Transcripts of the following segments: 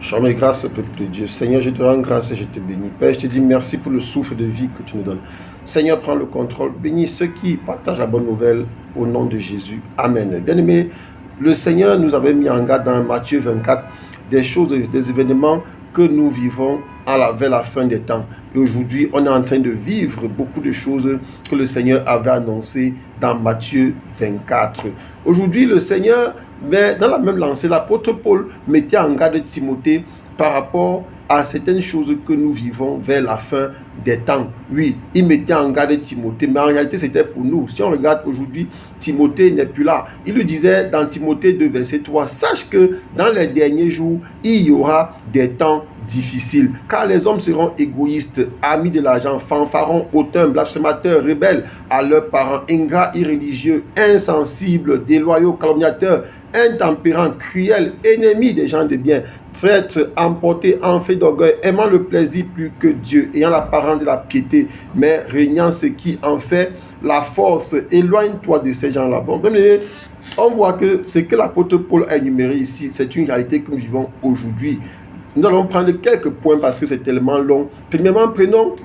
Charmé grâce, peuple de Dieu. Seigneur, je te rends grâce et je te bénis. Père, je te dis merci pour le souffle de vie que tu nous donnes. Seigneur, prends le contrôle. Bénis ceux qui partagent la bonne nouvelle au nom de Jésus. Amen. Bien-aimés, le Seigneur nous avait mis en garde dans Matthieu 24 des choses, des événements que nous vivons vers la fin des temps. Et aujourd'hui, on est en train de vivre beaucoup de choses que le Seigneur avait annoncées dans Matthieu 24. Aujourd'hui, le Seigneur, mais dans la même lancée, l'apôtre Paul mettait en garde Timothée par rapport à certaines choses que nous vivons vers la fin des temps. Oui, il mettait en garde Timothée, mais en réalité, c'était pour nous. Si on regarde aujourd'hui, Timothée n'est plus là. Il lui disait dans Timothée 2, verset 3, « Sache que dans les derniers jours, il y aura des temps difficiles, car les hommes seront égoïstes, amis de l'argent, fanfarons, hautains, blasphémateurs, rebelles à leurs parents, ingrats, irréligieux, insensibles, déloyaux, calomniateurs, intempérants, cruels, ennemis des gens de bien, traîtres, emportés, enflés d'orgueil, aimant le plaisir plus que Dieu, ayant l'apparence de la piété, mais régnant ce qui en fait la force. Éloigne-toi de ces gens-là. Bon, on voit que ce que l'apôtre Paul a énuméré ici, c'est une réalité que nous vivons aujourd'hui. Nous allons prendre quelques points parce que c'est tellement long. Premièrement, prenons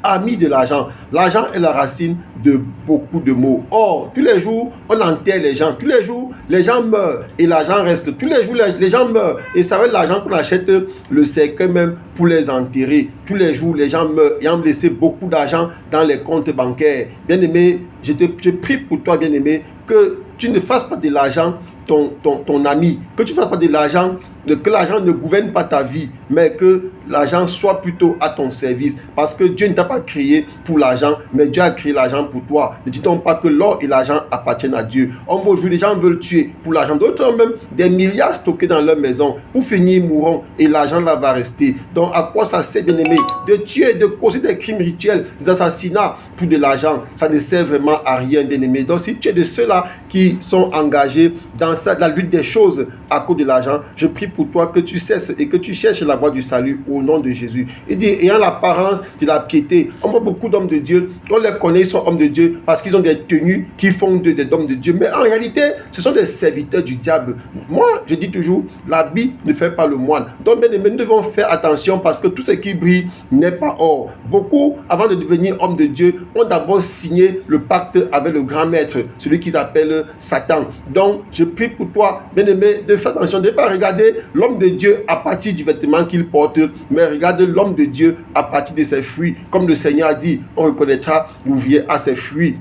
amis de l'argent. L'argent est la racine de beaucoup de maux. Or, tous les jours, on enterre les gens. Tous les jours, les gens meurent et l'argent reste. Tous les jours, les gens meurent. Et c'est avec l'argent qu'on achète le cercueil même pour les enterrer. Tous les jours, les gens meurent et ont laissé beaucoup d'argent dans les comptes bancaires. Bien-aimé, je prie pour toi, bien-aimé, que tu ne fasses pas de l'argent ton ami. Que tu ne fasses pas de l'argent, que l'argent ne gouverne pas ta vie, mais que l'argent soit plutôt à ton service. Parce que Dieu ne t'a pas créé pour l'argent, mais Dieu a créé l'argent pour toi. Ne dit-on pas que l'or et l'argent appartiennent à Dieu? On voit aujourd'hui, les gens veulent tuer pour l'argent. D'autres ont même des milliards stockés dans leur maison. Pour finir, mourront et l'argent là va rester. Donc, à quoi ça sert, bien-aimé, de tuer, de causer des crimes rituels, des assassinats pour de l'argent? Ça ne sert vraiment à rien, bien-aimé. Donc, si tu es de ceux-là qui sont engagés dans la lutte des choses à cause de l'argent, je prie pour toi que tu cesses et que tu cherches la voie du salut au nom de Jésus. Il dit, ayant l'apparence de la piété. On voit beaucoup d'hommes de Dieu, on les connaît, ils sont hommes de Dieu parce qu'ils ont des tenues qui font d'eux des hommes de Dieu. Mais en réalité, ce sont des serviteurs du diable. Moi, je dis toujours, l'habit ne fait pas le moine. Donc, bien aimés, nous devons faire attention parce que tout ce qui brille n'est pas or. Beaucoup, avant de devenir hommes de Dieu, ont d'abord signé le pacte avec le grand maître, celui qu'ils appellent Satan. Donc, je prie pour toi, bien aimé, de faire attention, de ne pas regarder l'homme de Dieu à partir du vêtement qu'il porte, mais regarde l'homme de Dieu à partir de ses fruits. Comme le Seigneur a dit, on reconnaîtra l'ouvrier à ses fruits.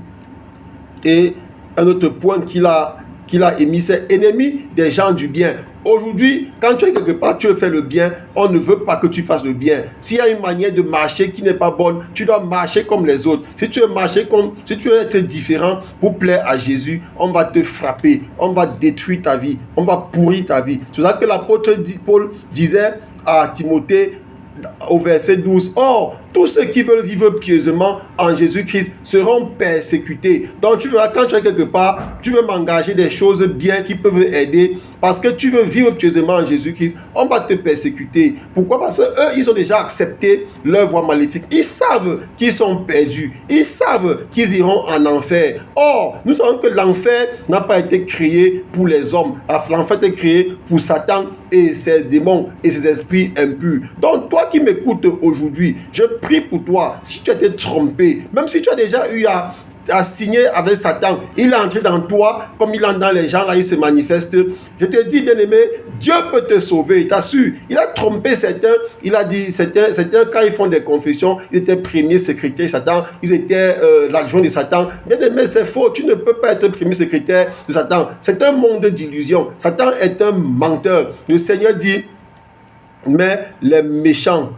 Et un autre point qu'il a émis, c'est ennemi des gens du bien. Aujourd'hui, quand tu es quelque part, tu veux faire le bien, on ne veut pas que tu fasses le bien. S'il y a une manière de marcher qui n'est pas bonne, tu dois marcher comme les autres. Si tu veux être différent pour plaire à Jésus, on va te frapper, on va détruire ta vie, on va pourrir ta vie. C'est ça que l'apôtre Paul disait à Timothée au verset 12. Or, tous ceux qui veulent vivre pieusement en Jésus-Christ seront persécutés. Donc tu verras, quand tu es quelque part, tu veux m'engager des choses bien qui peuvent aider. Parce que tu veux vivre pieusement en Jésus-Christ, on va te persécuter. Pourquoi? Parce qu'eux, ils ont déjà accepté leur voie maléfique. Ils savent qu'ils sont perdus. Ils savent qu'ils iront en enfer. Or, nous savons que l'enfer n'a pas été créé pour les hommes. L'enfer a été créé pour Satan et ses démons et ses esprits impurs. Donc, toi qui m'écoutes aujourd'hui, je prie pour toi. Si tu as été trompé, même si tu as déjà eu à signer avec Satan, il est entré dans toi comme il entre dans les gens, là il se manifeste. Je te dis, bien-aimé, Dieu peut te sauver, il t'assure. Il a trompé certains, il a dit, certains quand ils font des confessions, ils étaient premiers secrétaires de Satan, ils étaient l'adjoint de Satan. Bien-aimé, c'est faux, tu ne peux pas être premier secrétaire de Satan. C'est un monde d'illusions. Satan est un menteur. Le Seigneur dit, mais les méchants,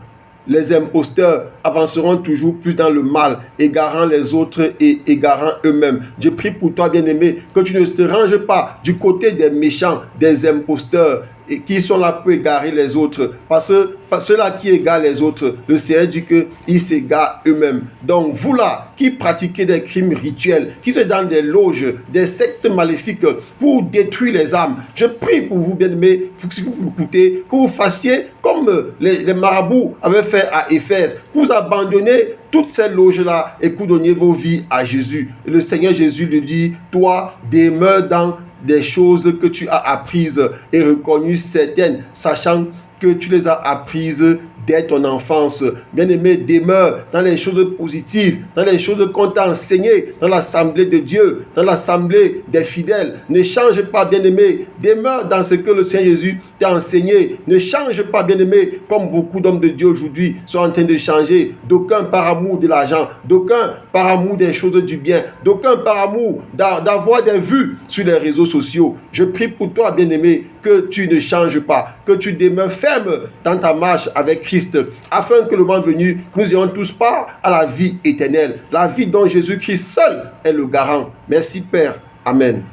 les imposteurs avanceront toujours plus dans le mal, égarant les autres et égarant eux-mêmes. Je prie pour toi, bien-aimé, que tu ne te ranges pas du côté des méchants, des imposteurs, et qui sont là pour égarer les autres. Parce que ceux-là qui égarent les autres, le Seigneur dit qu'ils s'égarent eux-mêmes. Donc vous là, qui pratiquez des crimes rituels, qui sont dans des loges, des sectes maléfiques pour détruire les âmes, je prie pour vous, bien-aimés, si vous m'écoutez, que vous fassiez comme les marabouts avaient fait à Éphèse, que vous abandonnez toutes ces loges-là et que vous donniez vos vies à Jésus. Et le Seigneur Jésus lui dit, toi, demeure dans des choses que tu as apprises et reconnues certaines, sachant que tu les as apprises dès ton enfance. Bien-aimé, demeure dans les choses positives, dans les choses qu'on t'a enseignées, dans l'assemblée de Dieu, dans l'assemblée des fidèles. Ne change pas, bien-aimé. Demeure dans ce que le Seigneur Jésus t'a enseigné. Ne change pas, bien-aimé, comme beaucoup d'hommes de Dieu aujourd'hui sont en train de changer. D'aucuns par amour de l'argent, d'aucuns par amour des choses du bien, d'aucuns par amour d'avoir des vues sur les réseaux sociaux. Je prie pour toi, bien-aimé, que tu ne changes pas, que tu demeures ferme dans ta marche avec Christ, afin que le moment venu, nous ayons tous part à la vie éternelle, la vie dont Jésus-Christ seul est le garant. Merci Père. Amen.